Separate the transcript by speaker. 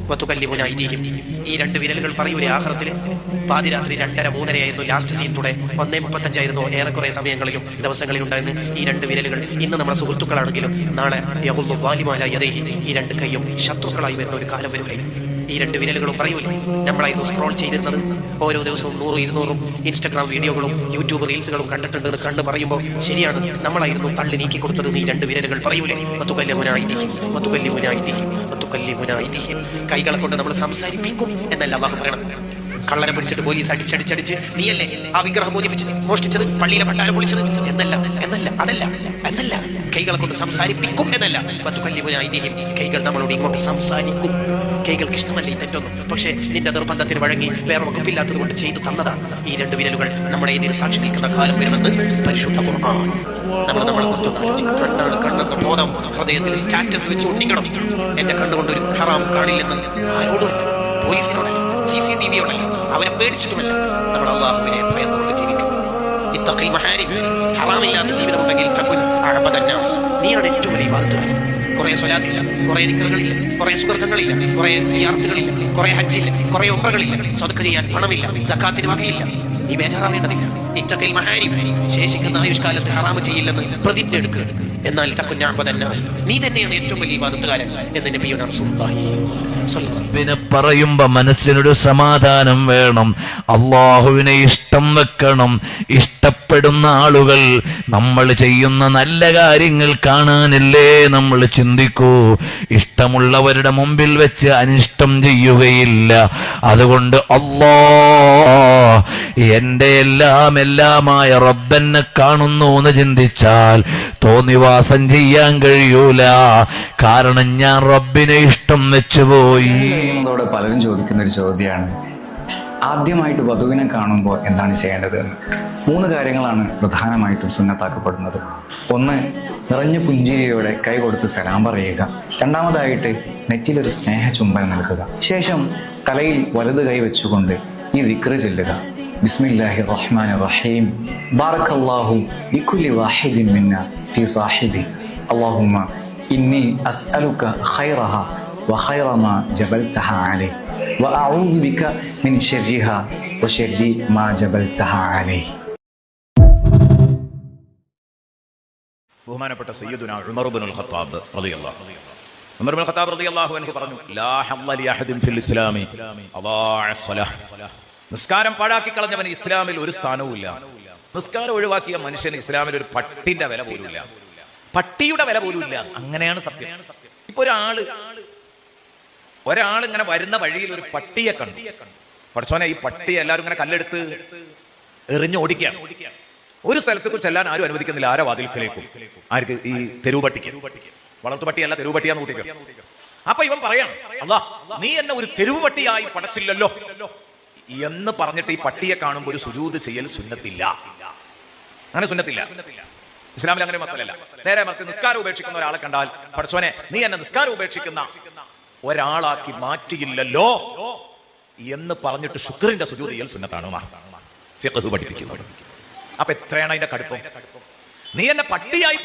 Speaker 1: വതുകല്ലിമുനാ ഐദീഹിം. ഈ രണ്ട് വിരലുകൾ പറയൂലേ ആഖിറത്തിൽ. പാതിരാത്രി 2:30-3:30 ആയിരുന്നു ലാസ്റ്റ് സീനത്തോടെ. 1:35 ആയിരുന്നു ഏറെക്കുറെ സമയങ്ങളിലും ദിവസങ്ങളിലുണ്ടായിരുന്നു ഈ രണ്ട് വിരലുകൾ. ഇന്ന് നമ്മുടെ സുഹൃത്തുക്കളാണെങ്കിലും നാളെ യഗുല്ലു ളാലിമു അലാ യദൈഹി, ഈ രണ്ട് കൈയും ശത്രുക്കളായി വരുന്ന ഒരു കാലം വരൂലേ. ഈ രണ്ട് വിരലുകളും പറയൂലേ, നമ്മളായിരുന്നു സ്ക്രോൾ ചെയ്തിരുന്നത്. ഓരോ ദിവസവും 100-200 ഇൻസ്റ്റഗ്രാം വീഡിയോകളും യൂട്യൂബ് റീൽസുകളും കണ്ടിട്ടുണ്ടെന്ന് കണ്ട് പറയുമ്പോൾ ശരിയാണ്, നമ്മളായിരുന്നു തള്ളി നീക്കി കൊടുത്തത്. ഈ രണ്ട് വിരലുകൾ പറയൂലേ, വതുകല്ലിമുനാ ഐദീഹിം വതുകല്ലിമുനാ ഐദീഹിം വതുകല്ലിമുനാ ഐദീഹിം. കൈകളെ കൊണ്ട് നമ്മൾ സംസാരിപ്പിക്കും എന്നല്ല അല്ലാഹു പറയണത്. കള്ളനെ പിടിച്ചിട്ട് പോലീസ് അടിച്ചടിച്ചടിച്ച് നീയല്ലേ ആ വിഗ്രഹം മോഷ്ടിച്ചത്, പള്ളിയിലെ ഭണ്ഡാരം പൊളിച്ചത് എന്നല്ല. കൈകളെ കൊണ്ട് സംസാരിപ്പിക്കും എന്നല്ല. വതുകല്ലിമുനാ ഐദീഹിം, കൈകൾ നമ്മളോട് ഇങ്ങോട്ട് സംസാരിക്കും. കൈകൾക്ക് ഇഷ്ടമല്ല ഈ തെറ്റൊന്നും, പക്ഷേ നിന്റെ നിർബന്ധത്തിന് വഴങ്ങി വേറെ വകുപ്പില്ലാത്തത് കൊണ്ട് ചെയ്തു തന്നതാണ് ഈ രണ്ട് വിരലുകൾ. നമ്മുടെ എതിരെ സാക്ഷി നിൽക്കുന്ന കാലം വരുന്നത് പരിശുദ്ധ ഖുർആൻ. നമ്മളെ കുറിച്ചൊന്ന് ആലോചിക്കും. കണ്ണെന്ന് ബോധം ഹൃദയത്തിൽ സ്റ്റാറ്റസ് വെച്ച് ഒട്ടിക്കണം. എന്റെ കണ്ണുകൊണ്ട് ഒരു ഹറാം കാണില്ലെന്ന് ആരോടുമല്ല, പോലീസിനോടല്ല, CCTV-യോടല്ല, അവരെ പേടിച്ചിട്ടുമല്ല. നമ്മൾ അല്ലാഹുവിനെ ഭയന്നുകൊണ്ട് ജീവിക്കും. ഇത്തഖിൽ മഹാരിം, ഹറാമില്ലാത്ത ജീവിതമുണ്ടെങ്കിൽ തകുൻ അഅബദന്നാസ്, നീയാണ് ഏറ്റവും വലിയ ഇബാദത്തുകാരൻ. കുറെ സ്വലാത്തില്ല, കുറെ ദിക്റുകളില്ല, കുറെ സുഗർദ്ധങ്ങളില്ല, കുറെ സിയാറത്തുകളില്ല, കുറെ ഹജ്ജില്ല, കുറെ ഉംറകളില്ല, സദഖ ചെയ്യാൻ പണമില്ല, സക്കാത്തിന് വകയില്ല. നീ ബേജാറാവേണ്ടതില്ല. ഇത്തഖിൽ മഹാരിം, ശേഷിക്കുന്ന ആയുഷ്കാലത്ത് ഹറാമ് ചെയ്യില്ലെന്ന് പ്രതിജ്ഞ എടുക്കുക. എന്നാൽ തകുൻ അഅബദന്നാസ്, നീ തന്നെയാണ് ഏറ്റവും വലിയ ഇബാദത്തുകാരൻ എന്ന് നബിയുനാ റസൂലുള്ളാഹി
Speaker 2: പിന്നെ പറയുമ്പോ മനസ്സിനൊരു സമാധാനം വേണം. അള്ളാഹുവിനെ ഇഷ്ടം വെക്കണം. ഇഷ്ടപ്പെടുന്ന ആളുകൾ നമ്മൾ ചെയ്യുന്ന നല്ല കാര്യങ്ങൾ കാണാനല്ലേ നമ്മൾ ചിന്തിക്കൂ. ഇഷ്ടമുള്ളവരുടെ മുമ്പിൽ വെച്ച് അനിഷ്ടം ചെയ്യുകയില്ല. അതുകൊണ്ട് എൻ്റെ എല്ലാമായ റബ്ബെന്നെ കാണുന്നു എന്ന് ചിന്തിച്ചാൽ തോന്നിവാസം ചെയ്യാൻ കഴിയൂല. കാരണം ഞാൻ റബ്ബിനെ ഇഷ്ടം വെച്ചുപോയി.
Speaker 3: പലരും ചോദിക്കുന്ന ഒരു ചോദ്യമാണ്, ആദ്യമായിട്ട് വധുവിനെ കാണുമ്പോൾ എന്താണ് ചെയ്യേണ്ടത് എന്ന്. 3 കാര്യങ്ങളാണ് പ്രധാനമായിട്ടും സുന്നത്താക്കപ്പെടുന്നത്. ഒന്ന്, നിറഞ്ഞ പുഞ്ചിരിയോടെ കൈ കൊടുത്ത് സലാം പറയുക. രണ്ടാമതായിട്ട് നെറ്റിലൊരു സ്നേഹ ചുംബനം നൽകുക. ശേഷം തലയിൽ വലത് കൈ വെച്ചുകൊണ്ട് ഈ ദിക്റ് ചൊല്ലുക. ബിസ്മില്ലാഹിർ റഹ്മാനിർ റഹീം, ബാറക്കല്ലാഹു ലികുല്ലി വാഹിദിൻ മിന്നാ ഫീ സാഹിബി, അല്ലാഹുമ്മ ഇന്നി അസ്അലുക ഖൈറഹ വഖൈറ മാ ജബൽതഹ അലൈഹി വഅഊദു ബിക മിൻ ശർരിഹ വശർരി മാ ജബൽതഹ അലൈഹി.
Speaker 4: ബഹുമാനപ്പെട്ട സയ്യിദുനാ ഉമർ ഇബ്നുൽ ഖത്താബ് റളിയല്ലാഹു അൻഹു, ഉമർ ഇബ്നുൽ ഖത്താബ് റളിയല്ലാഹു അൻഹു പറഞ്ഞു, ലാ ഹല്ല ലി അഹദിൻ ഫിൽ ഇസ്ലാമി അദാഅ സ്വലാഹ്. നിസ്കാരം പാഴാക്കി കളഞ്ഞവന് ഇസ്ലാമിൽ ഒരു സ്ഥാനവുമില്ല. നിസ്കാരം ഒഴിവാക്കിയ മനുഷ്യന് ഇസ്ലാമിൽ ഒരു പട്ടിന്റെ വില പോലുമില്ല, പട്ടിയുടെ വില പോലുമില്ല. അങ്ങനെയാണ് സത്യം. ഇപ്പൊ ഒരാൾ ഇങ്ങനെ വരുന്ന വഴിയിൽ ഒരു പട്ടിയെ കണ്ടു. പഠിച്ചോനെ, ഈ പട്ടി എല്ലാവരും ഇങ്ങനെ കല്ലെടുത്ത് എറിഞ്ഞ് ഓടിക്കുകയാണ്. ഒരു സ്ഥലത്തേക്ക് ചെല്ലാൻ ആരും അനുവദിക്കുന്നില്ല. ആരെ വാതിൽക്കലേക്കും? ആർക്ക്? ഈ തെരുവ് പട്ടിക്ക്. വളർത്തുപട്ടിയല്ല, തെരുവ് പട്ടിയാന്ന് കൂട്ടിക്കോ. അപ്പൊ ഇവൻ പറയാം, അല്ലാ നീ എന്നെ ഒരു തെരുവ് പട്ടിയായി പടച്ചില്ലല്ലോ എന്ന് പറഞ്ഞിട്ട് ഈ പട്ടിയെ കാണുമ്പോൾ ഒരു സുജൂദ് ചെയ്യൽ സുന്നത്തില്ല. അങ്ങനെ സുന്നത്തില്ല. ഇസ്ലാമിൽ അങ്ങനെ മസലല്ല. നേരെ മറിച്ച് നിസ്കാരം ഉപേക്ഷിക്കുന്ന ഒരാളെ കണ്ടാൽ, പഠിച്ചോനെ നീ എന്നെ നിസ്കാരം ഉപേക്ഷിക്കുന്ന ഒരാളാക്കി മാറ്റിയില്ലല്ലോ എന്ന് പറഞ്ഞിട്ട് ശുക്രിന്റെ സുജൂദ് ചെയ്യൽ സുന്നത്താണ് ഫിഖ് പഠിപ്പിക്കുന്നത്. അപ്പൊ എത്രയാണ് അതിന്റെ കടുപ്പം? നീ എന്നെ പട്ടിയായി